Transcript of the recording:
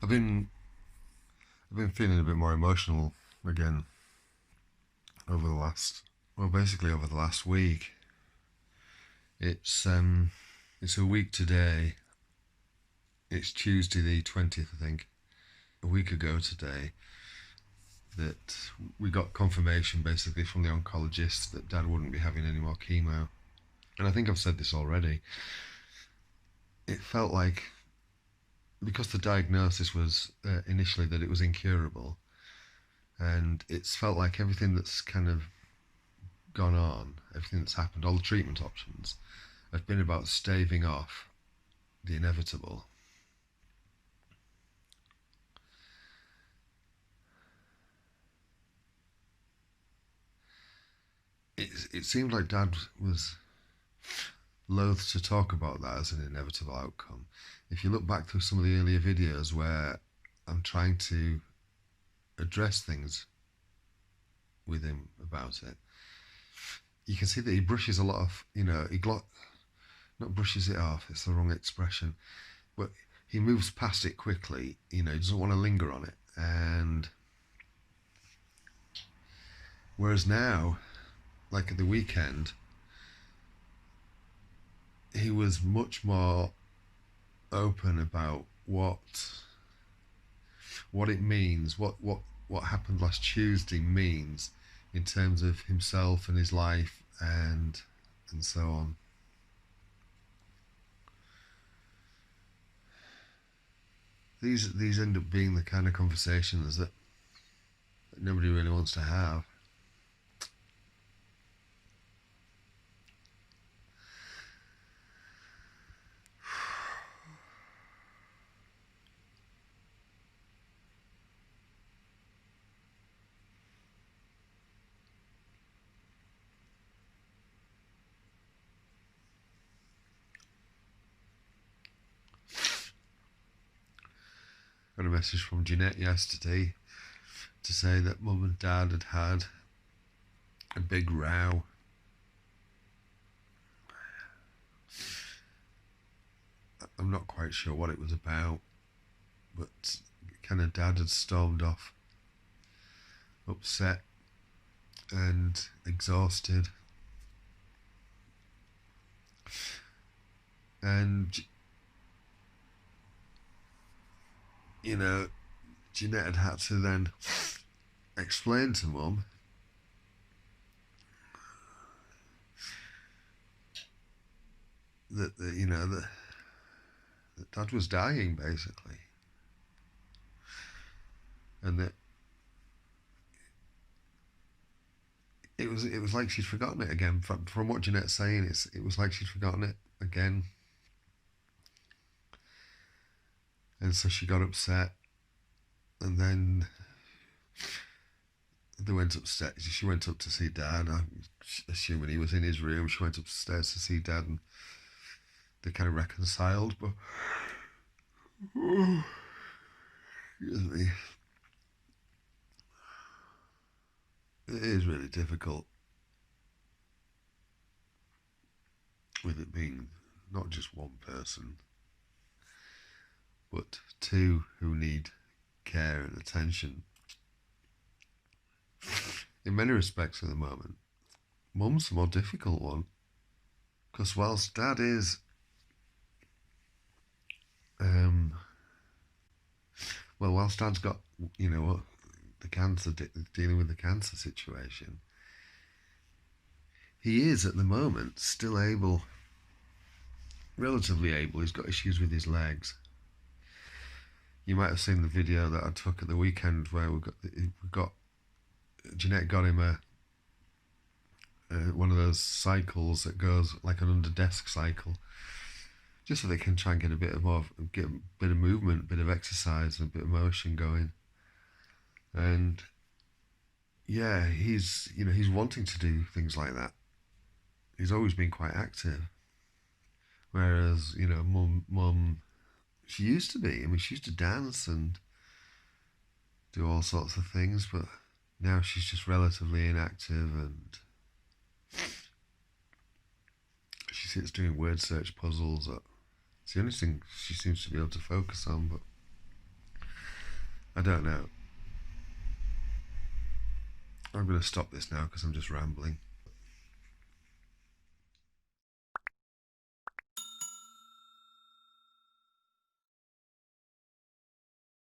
I've been feeling a bit more emotional again over the last basically over the last week. It's it's a week today. It's Tuesday the 20th, I think. A week ago today that we got confirmation basically from the oncologist that Dad wouldn't be having any more chemo. And I think I've said this already. It felt like, because the diagnosis was initially that it was incurable, and it's felt like everything that's kind of gone on, everything that's happened, all the treatment options have been about staving off the inevitable. It seemed like Dad was loath to talk about that as an inevitable outcome. If you look back through some of the earlier videos where I'm trying to address things with him about it, you can see that he brushes a lot of, not brushes it off, it's the wrong expression, but he moves past it quickly, he doesn't want to linger on it. And whereas now, like at the weekend, he was much more open about what it means, what happened last Tuesday means in terms of himself and his life and so on. These end up being the kind of conversations that nobody really wants to have. Got a message from Jeanette yesterday to say that Mum and Dad had had a big row. I'm not quite sure what it was about, but kind of Dad had stormed off, upset and exhausted. And, Jeanette had to then explain to Mum that Dad was dying, basically, and that it was like she'd forgotten it again. From what Jeanette's saying, it was like she'd forgotten it again, and so she got upset, and then they went upstairs. She went up to see Dad. I'm assuming he was in his room. She went upstairs to see Dad, and they kind of reconciled. But excuse me, it is really difficult with it being not just one person, but two who need care and attention. In many respects at the moment, Mum's the more difficult one, because whilst Dad is whilst Dad's got, the cancer, dealing with the cancer situation, he is at the moment still able, relatively able. He's got issues with his legs. You might have seen the video that I took at the weekend where we got Jeanette got him a one of those cycles that goes like an under desk cycle, just so they can try and get a bit of movement, a bit of exercise, and a bit of motion going. And yeah, he's wanting to do things like that. He's always been quite active, whereas Mum, she used to be. I mean, she used to dance and do all sorts of things, but now she's just relatively inactive, and she sits doing word search puzzles. It's the only thing she seems to be able to focus on, but I don't know. I'm going to stop this now because I'm just rambling.